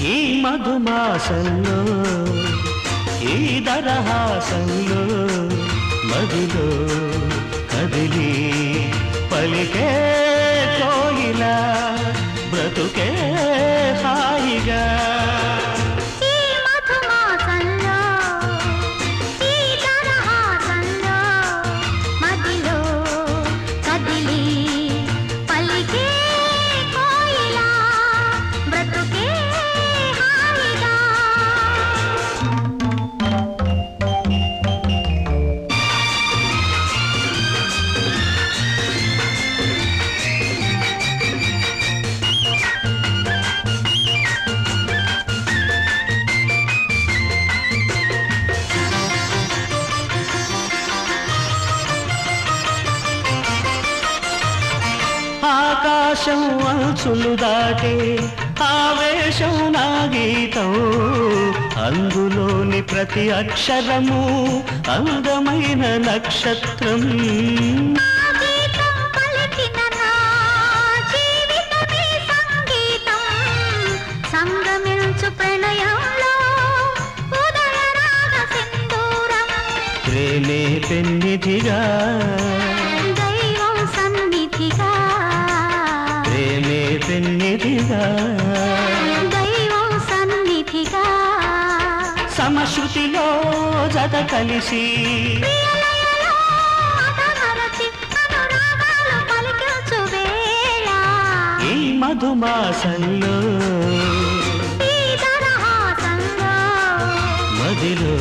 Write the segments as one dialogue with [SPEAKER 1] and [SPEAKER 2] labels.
[SPEAKER 1] ఈ మధుమాసంలో ఈ దరహాసంలో మదిలో కదిలి పలికే కోయిలా బ్రతుకే హాయిగా ఆకాశం అంచులు దాటే ఆవేశం నా గీతం అందులోని ప్రతి అక్షరము అందమైన నక్షత్రం ప్రేమే పెన్నిధిగా పెన్నిధిగా
[SPEAKER 2] దైవం సన్నిధిగా
[SPEAKER 1] సమశృతిలో జత కలిసి ఈ మధుమాసంలో మదిలో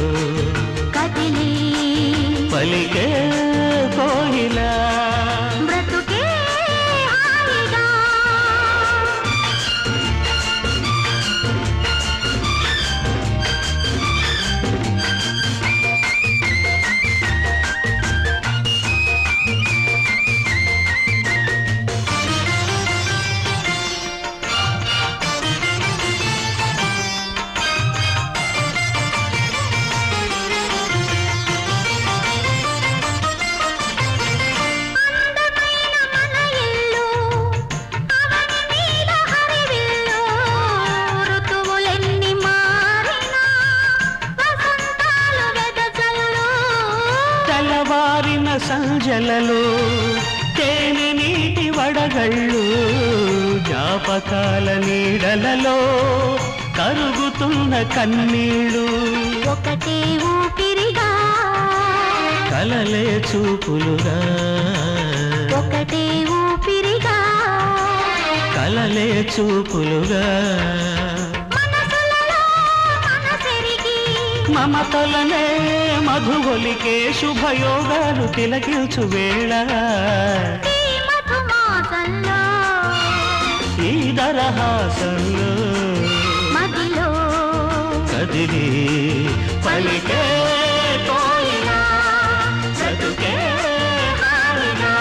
[SPEAKER 2] కదిలి
[SPEAKER 1] పలికే కోయిలా వారిన సంజలలో తేనె నీటి వడగళ్ళు జ్ఞాపకాల నీడలలో కరుగుతున్న కన్నీళ్ళు
[SPEAKER 2] ఒకటే ఊపిరిగా
[SPEAKER 1] కలలే చూపులుగా
[SPEAKER 2] ఒకటే ఊపిరిగా
[SPEAKER 1] కలలే చూపులుగా మమతలనే మధుగొలికే శుభయోగాలు తిలకించు వేళ ఈ దరహాసంలో
[SPEAKER 2] మదిలో
[SPEAKER 1] కదిలి పలికే కోయిలా బ్రతుకే హాయిగా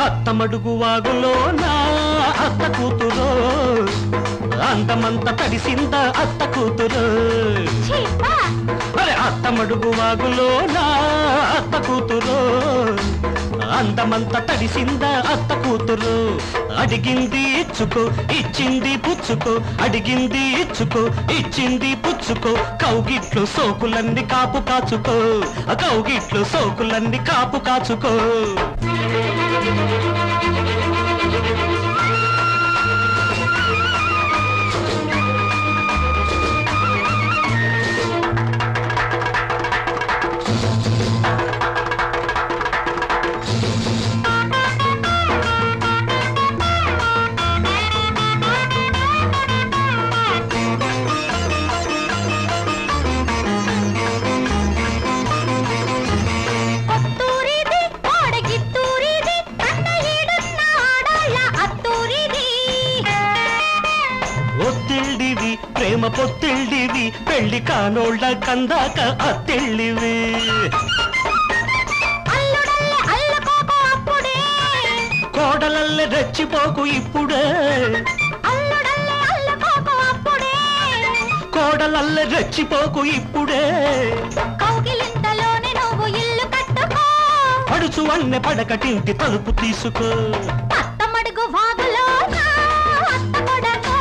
[SPEAKER 1] అత్తమడుగు వాగులో నా అత్త కూతురో అందమంత తడిసింద అత్త కూతురు
[SPEAKER 2] చీపా
[SPEAKER 1] అరే అత్త మడుగు వాగులోన అత్త కూతురు అందమంత తడిసింద అత్త కూతురు అడిగింది ఇచ్చుకో ఇచ్చింది పుచ్చుకో అడిగింది ఇచ్చుకో ఇచ్చింది పుచ్చుకో కౌగిట్లు సోకులన్నీ కాపు కాచుకో కౌగిట్లు సోకులన్నీ కాపు కాచుకో ఒత్తిళ్ళివి ప్రేమ పొత్తిళ్ళివి పెళ్లి కానోళ్ళ కందాక అత్తిళ్ళివి కోడలల్లె రెచ్చిపోకు ఇప్పుడే కోడలల్లె రెచ్చిపోకు ఇప్పుడే
[SPEAKER 2] కౌగిలింతలోనే నువ్వు ఇల్లు కట్టుకో
[SPEAKER 1] పడుచు అన్నె పడకటింటి తలుపు తీసుకో
[SPEAKER 2] అత్తమడుగు వాగులో అత్త కొడకో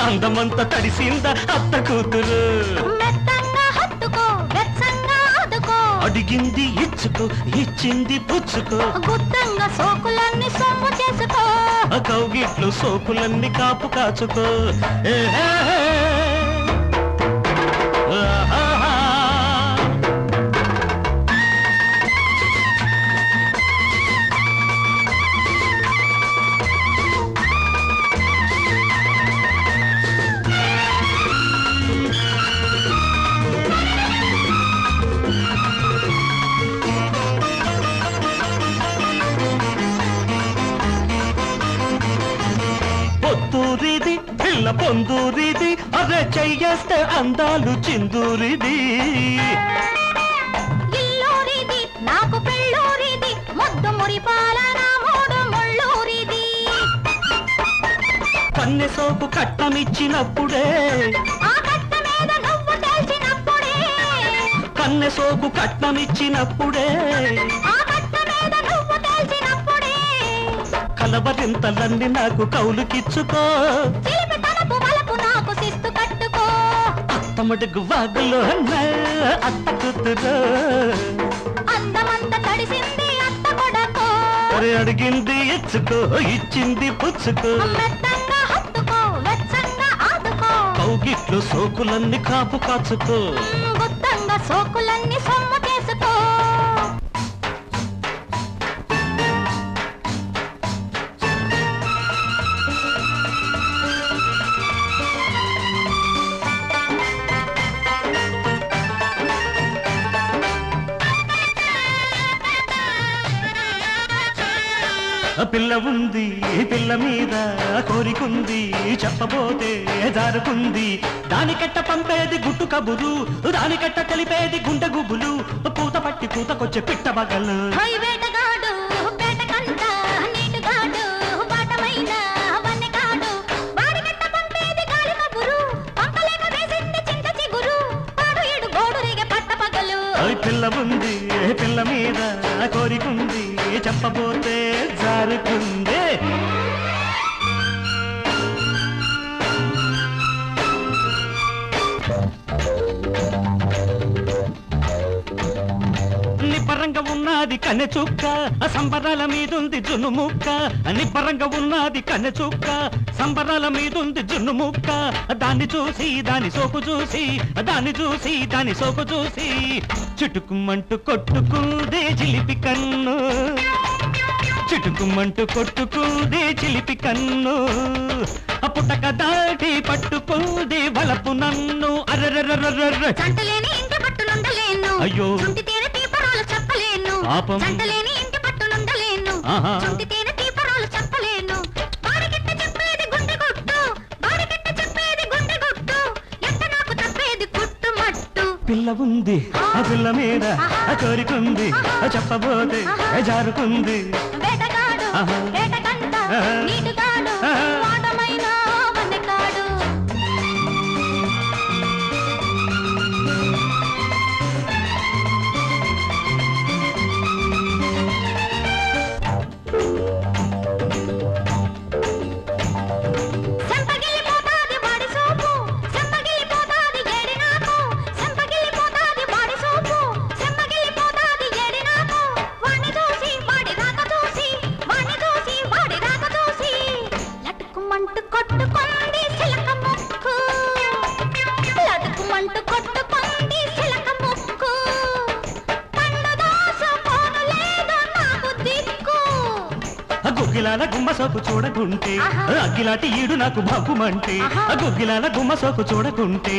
[SPEAKER 1] అందమంత తడిసింద అత్త కూతురు
[SPEAKER 2] మెత్తంగా హత్తుకో వెచ్చంగా ఆదుకో
[SPEAKER 1] అడిగింది ఇచ్చుకో ఇచ్చింది పుచ్చుకో
[SPEAKER 2] గుత్తంగా సోకులన్నీ సొమ్ము చేసుకో
[SPEAKER 1] కౌగిట్లు సోకులన్నీ కాపు కాచుకో పొత్తూరిది పిల్ల పొందూరిది అదే చెయ్యేస్తే అందాలు చిందూరిది
[SPEAKER 2] ఇల్లూరిది నాకు పెళ్ళూరిది ముద్దు మురిపాల నా మూడు ముళ్ళూరిది
[SPEAKER 1] కన్నె సోపు కట్నమిచ్చినప్పుడే
[SPEAKER 2] ఆ కట్ట మీద నువ్వు తెలిసినప్పుడే
[SPEAKER 1] కన్నె సోపు కట్నమిచ్చినప్పుడే
[SPEAKER 2] ఆ కట్ట మీద నువ్వు తెలిసినప్పుడే
[SPEAKER 1] కలవరింతలన్నీ నాకు కౌలుకిచ్చుకో
[SPEAKER 2] చిలిపి తనపు వలపు నాకు శిస్తు కట్టుకో
[SPEAKER 1] అత్తమడుగు వాగులో అత్త కూతురు
[SPEAKER 2] అందమంత తడిసింది అత్త కొడకో
[SPEAKER 1] అరే అడిగింది ఇచ్చుకో ఇచ్చింది పుచ్చుకో
[SPEAKER 2] మెత్తంగా హత్తుకో వెచ్చంగా ఆదుకో
[SPEAKER 1] కౌగిట్లు సోకులన్నీ కాపు కాచుకో
[SPEAKER 2] గుత్తంగా సోకులన్నీ సొమ్ము చేసుకో
[SPEAKER 1] పిల్ల ఉంది పిల్ల మీద కోరికుంది చెప్పబోతే జారుకుంది దానికట్ట పంపేది గుట్టు కబురు దానికట్ట కలిపేది గుండె గుబులు పూత పట్టి పూతకొచ్చే పిట్ట బగలు
[SPEAKER 2] వేటగాడు పేటకంట నీటుగాడు బాటమైన వన్నెగాడు వాడికట్ట పంపేది గాలి కబురు పంపలేక వేసింది చింత చిగురు వాడు ఏడు గోడు రేగే పట్ట పగలు
[SPEAKER 1] పిల్ల ఉంది పిల్ల మీద కోరికుంది చెప్పబోతే జారుకుంది నిబ్బరంగా ఉన్నది కన్నె చుక్క సంబరాల మీదుంది జున్ను ముక్క నిబ్బరంగా ఉన్నది కన్నె చుక్క సంబరాల మీదుంది జున్ను ముక్క దాన్ని చూసి దాని సోకు చూసి దాన్ని చూసి దాని సోకు చూసి చుట్టుకుమ్మంటూ కొట్టుకుందే చిలిపి కన్ను చుట్టుకుమ్మంటూ కొట్టుకుందే చిలిపి కన్ను పుట్టక దాటి పట్టుకుంది వలపు నన్ను అర్రర్రర్రర్ర
[SPEAKER 2] చంటలేని ఇంటి పట్టునుండలేను
[SPEAKER 1] అయ్యో
[SPEAKER 2] చుంటి తేనె తీపరాలు చెప్పలేను
[SPEAKER 1] పాపం
[SPEAKER 2] చంటలేని ఇంటి పట్టునుండలేను
[SPEAKER 1] ఆహా.
[SPEAKER 2] చుంటి తేనె తీపరాలు చెప్పలేను వాడికిట్ట చెప్పేది గుండె గుట్టు వాడికిట్ట చెప్పేది గుండె గుట్టు ఎంత నాకు తప్పేది గుట్టు మట్టు
[SPEAKER 1] పిల్ల ఉంది ఆ పిల్ల మీద కోరికుంది చెప్పబోతే జారుకుంది
[SPEAKER 2] వేటగాడు
[SPEAKER 1] ఆహా.
[SPEAKER 2] వేటకంట
[SPEAKER 1] ఆహా.
[SPEAKER 2] నీటుగాడు
[SPEAKER 1] ఆహా.
[SPEAKER 2] వాటమైన వన్నె కొట్టుకుంది చిలక ముక్కు లటుకుమంటూ కొట్టుకుంది చిలక ముక్కు పండు దోసపోను లేదు నాకు దిక్కు
[SPEAKER 1] గుగ్గిలాల గుమ్మ సోకు చూడకుంటే అగ్గిలాంటి ఈడు నాకు భగ్గుమంటే గుగ్గిలాల గుమ్మ సోకు చూడకుంటే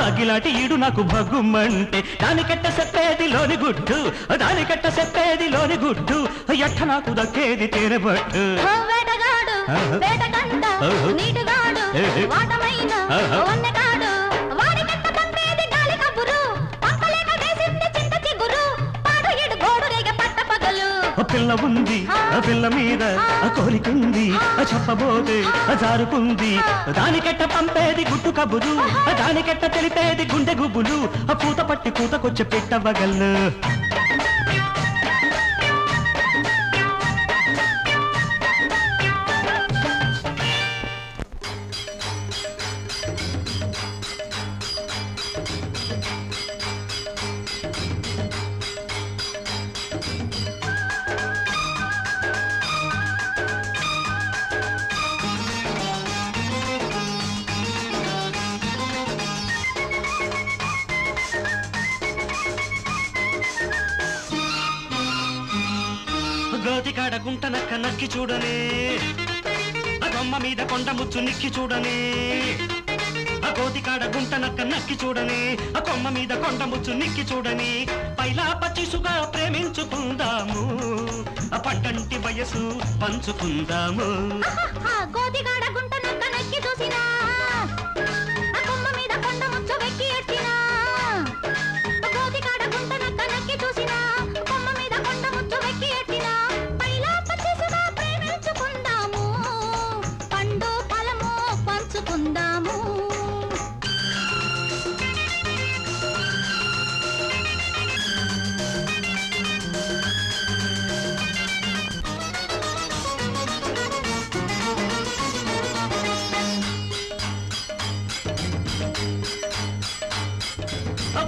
[SPEAKER 1] అగ్గిలాంటి ఈడు నాకు భగ్గుమంటే దానికెట్ట చెప్పేది లోని గుడ్డు దానికెట్ట చెప్పేది లోని గుడ్డు ఎట్ట నాకు దక్కేది తేనెబట్టు
[SPEAKER 2] వేటగాడు వేటగంట నీటుగాడు వాటమైన వన్నెగాడు వాడికెట్ట పంపేది గాలి కబురు పంపలేక వేసింది చింత చిగురు పాడు ఏడు గోడు రేగ పట్ట పగలు
[SPEAKER 1] పిల్ల ఉంది పిల్ల మీద కోరికుంది చెప్పబోతే జారుకుంది దానికెట్ట పంపేది గుట్టు కబురు దానికెట్ట తెలిపేది గుండె గుబులు పూత పట్టి కూతకొచ్చి పెట్టవగల్లు గోతికాడ గుంట నక్క నక్కి చూడనే కొమ్మ మీద కొండ ముచ్చు నిక్కి చూడనే గోతికాడ గుంట నక్క నక్కి చూడనే కొమ్మ మీద కొండ ముచ్చు నిక్కి చూడని పైలా పచ్చిసుగా ప్రేమించుకుందాము పట్టంటి వయసు పంచుకుందాము
[SPEAKER 2] గోతికాడ గుంట నక్క నక్కి చూసినా కొమ్మ మీద కొండ ముచ్చు వెక్కి ఎట్టినా గోతికాడ గుంట నక్క నక్కి చూసినా కొమ్మ మీద కొండ ముచ్చు వెక్కి ఎట్టినా పైలా పచ్చిసుగా ప్రేమించుకుందాము పండు ఫలము పంచుకుందాము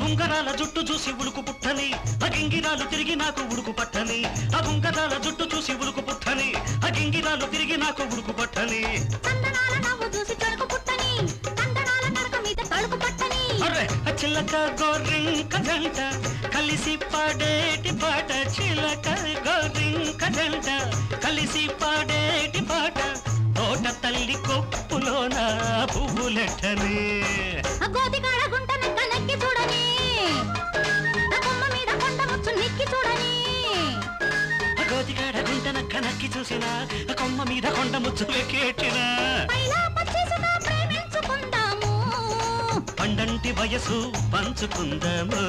[SPEAKER 1] ఉంగరాల జుట్టు చూసి ఉడుకు పుట్టని గింగిరాలు తిరిగి నాకు ఉడుకు పట్టని ఉంగరాల జుట్టు చూసి ఉడుకు పుట్టని గింగిరాలు తిరిగి నాకు ఉడుకు పట్టని
[SPEAKER 2] చందనాల నవ్వు చూసి తడుకు పుట్టని చందనాల నడక మీద తడుకు పట్టని
[SPEAKER 1] అరే చిలక గోరింక జంట కలిసి పాడేటి పాట చిలక గోరింక జంట కలిసి పాడేటి పాట తోట తల్లి కొప్పులోన పువ్వులెట్టని
[SPEAKER 2] గోతికాడ గుంట నక్క నక్కి చూడని కొమ్మ మీద కొండ ముచ్చు నిక్కి చూడని
[SPEAKER 1] గోతికాడ గుంట నక్క నక్కి చూసిన కొమ్మ మీద కొండ ముచ్చు వెక్కేటిన
[SPEAKER 2] పైలా పచ్చిసుగా ప్రేమించుకుందాము
[SPEAKER 1] పండంటి వయసు పంచుకుందాము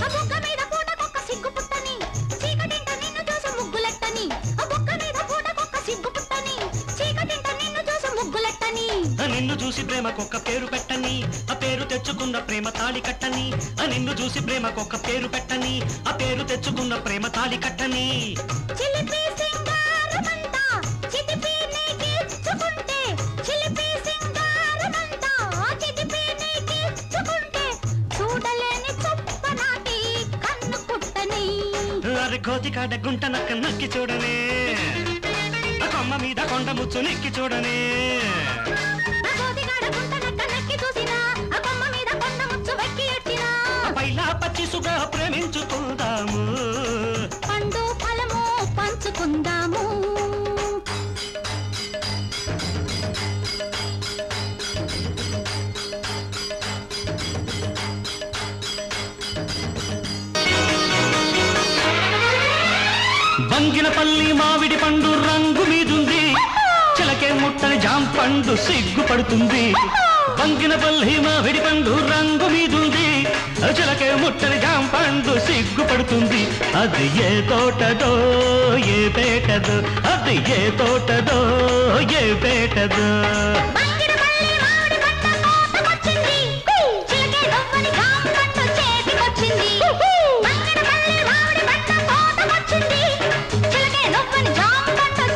[SPEAKER 2] బొక్క మీద పూటకొక్క సిగ్గు పుట్టని చీకటింట నిన్ను చూసి ముగ్గులెట్టని బొక్క మీద పూటకొక్క సిగ్గు పుట్టని చీకటింట నిన్ను చూసి ముగ్గులెట్టని
[SPEAKER 1] నిన్ను చూసి ప్రేమకొక్క పేరు పెట్టని ఆ పేరు తెచ్చుకున్న ప్రేమ తాళి కట్టని నిన్ను చూసి ప్రేమకొక్క పేరు పెట్టని ఆ పేరు తెచ్చుకున్న ప్రేమ తాళి కట్టని
[SPEAKER 2] చిలిపి సింగారమంతా చితిపి నీకిచ్చుకుంటే చిలిపి సింగారమంతా చితిపి నీకిచ్చుకుంటే చూడలేని చొప్పనాటి కన్ను కుట్టని
[SPEAKER 1] అరే గోతికాడ గుంట నక్క నక్కి చూడనే కొమ్మ మీద కొండ ముచ్చు నెక్కి చూడనే
[SPEAKER 2] గోతికాడ గుంట నక్క నక్కి చూసినా కొమ్మ మీద కొండ ముచ్చు వెక్కి ఎట్టినా
[SPEAKER 1] పైలా పచ్చిసుగా ప్రేమించుకుందాము
[SPEAKER 2] పండు ఫలము పంచుకుందాము
[SPEAKER 1] బంగినపల్లి మామిడి పండు రంగు మీదుంది చిలకే ముట్టని జాంపండు సిగ్గుపడుతుంది బంగినపల్లి మామిడి పండు రంగు మీదుంది చిలకే ముట్టని జాంపండు సిగ్గుపడుతుంది అది ఏ తోటదో ఏ పేటదో అది ఏ తోటదో ఏ పేటదో
[SPEAKER 2] బంగినపల్లి మామిడి పంట కోతకొచ్చింది చిలకే నవ్వని జాంపండు చేతికొచ్చింది బంగినపల్లి మామిడి పంట కోతకొచ్చింది చిలకే నవ్వని జాంపండు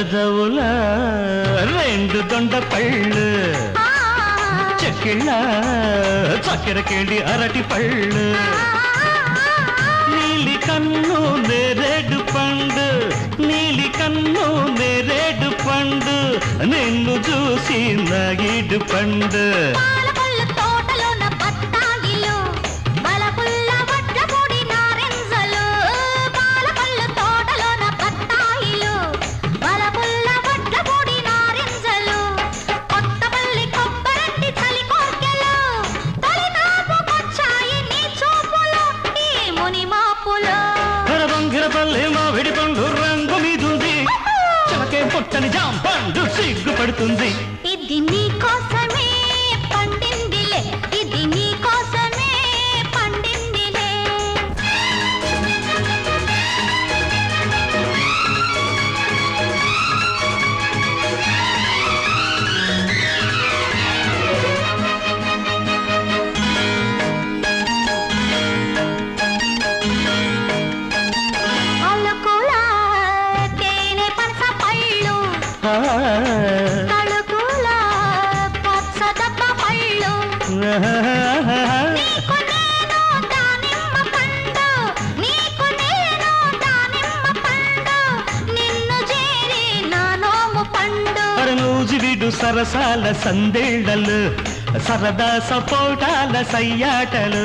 [SPEAKER 1] పెదవుల రెండు దొండ పళ్ళు చెక్కిళ్ళ చక్కెర కేళి అరటి పళ్ళు నీలి కన్ను నేరేడు పండు నీలి కన్ను నేరేడు పండు నిన్ను చూసి నగిడు పండు మామిడి పండు రంగు మీదుంది చిలకే పుట్టని జాంపండు సిగ్గుపడుతుంది
[SPEAKER 2] ఇది నీ కోసమే పండిందిలే ఇది నీ కోసమే పండిందిలే తళుకుల పచ్చదబ్బ పళ్ళు నీకు నేను దానిమ్మ పండు నీకు నేను దానిమ్మ పండు నిన్ను చేరి నా నోము పండు
[SPEAKER 1] నూజివిడు సరసాల సందేళ్లలు సరదా సపోటాల సయ్యాటలు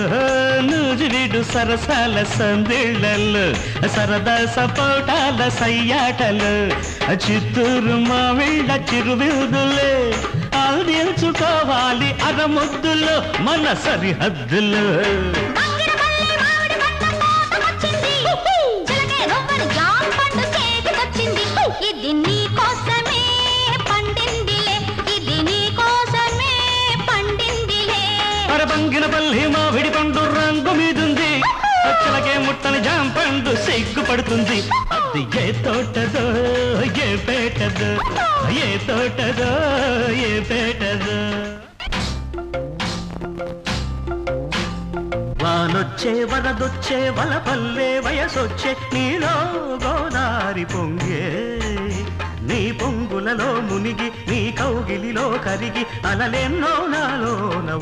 [SPEAKER 1] నూజివిడు సరసాల సందేళ్లలు సరదా సపోటాల సయ్యాటలు చిత్తూరు మావిళ్ళ చిరువిరుదులే అందించుకోవాలి అరముద్దులు మన సరిహద్దులు
[SPEAKER 2] ఇది నీ కోసమే పండిందిలే ఇది నీ కోసమే పండిందిలే
[SPEAKER 1] అరబంగిన పల్లి మామిడి పండు రంగు మీదుంది చిలకే ముట్టని జాంపండు సిగ్గుపడుతుంది అది ఏ తోటదో ఏ పేటదో ఏ తోటదో ఏ పేటదో వానొచ్చే వరదొచ్చే వలపల్లే వయసొచ్చే నీలో గోదారి పొంగే నీ పొంగులలో మునిగి నీ కౌగిలిలో కరిగి అలలెన్నో నాలో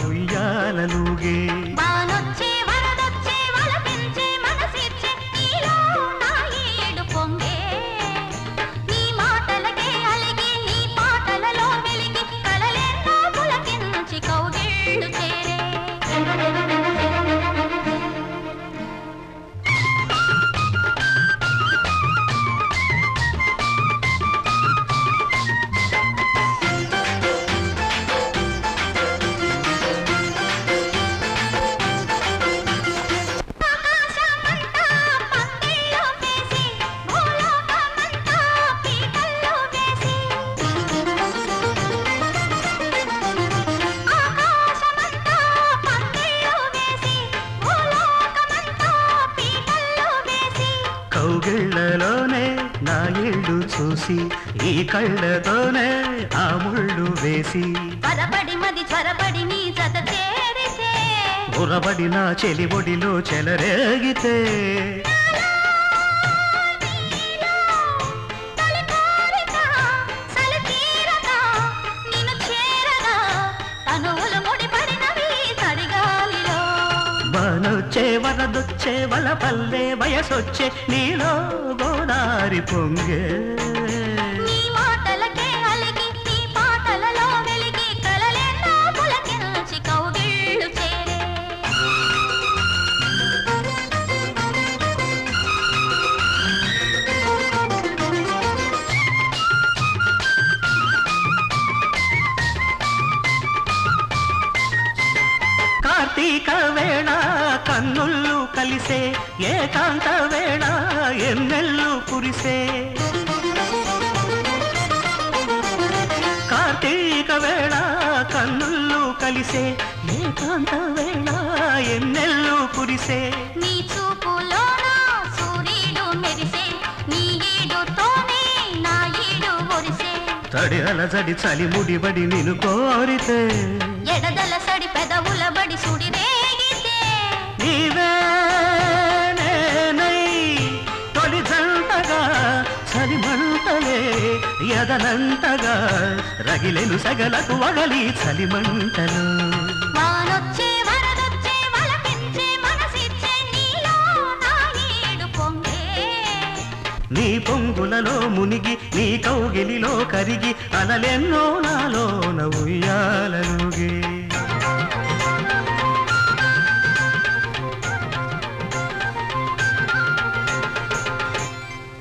[SPEAKER 1] ఉయ్యాలలుగే
[SPEAKER 2] వానొచ్చే వరదొచ్చే వలపించే మనసిచ్చే నీలో నా ఏడు పొంగే నీ మాటలకే అలిగి నీ పాటలలో వెలిగి కలలెన్నో పులకించి కౌగిళ్ళు చేరే
[SPEAKER 1] కౌగిళ్ళలోనే నా ఇళ్ళు చూసి ఈ కళ్ళతోనే ఆ ముళ్ళు వేసి
[SPEAKER 2] పరబడి మది త్వరబడి నీ జత చేరితే
[SPEAKER 1] ఉరబడి నా చెలిబొడిలో చెలరేగితే వానొచ్చే వరదొచ్చే వలపల్లే వయసొచ్చే నీలో గోదారి పొంగే
[SPEAKER 2] నీ మాటలకే అలిగి నీ పాటలలో వెలిగి కలలెన్నో పులకించి కౌగిళ్ళు చేరే
[SPEAKER 1] కార్తీక వేళ కన్నుళ్ళు కలిసే ఏకాంత వేళ ఎన్నెళ్ళు కురిసే కార్తీక వేళ కన్నుళ్ళు కలిసే ఏకాంత వేళ ఎన్నెళ్ళు కురిసే
[SPEAKER 2] నీ చూపులోన సూర్యుడు మెరిసే నీ ఈడుతోనే నా ఈడు ఒరిసే
[SPEAKER 1] తడి అలజడి చలి ముడిబడి నిన్ను కోరితే
[SPEAKER 2] ఎడదల సడి పెదవుల బడి సుడి రేగితే
[SPEAKER 1] నీవే నేనై తొలి జంటగా చలి మంటలే ఎదనంతగా రగిలెను సగలకు వగలి చలిమంటలు
[SPEAKER 2] వానొచ్చే వరదొచ్చే వలపించే మనసిచ్చే నీలో నా ఏడు పొంగే
[SPEAKER 1] నీ పొంగులలో మునిగి నీ కౌగిలిలో కరిగి అలలెన్నో నాలోన ఉయ్యాలలుగే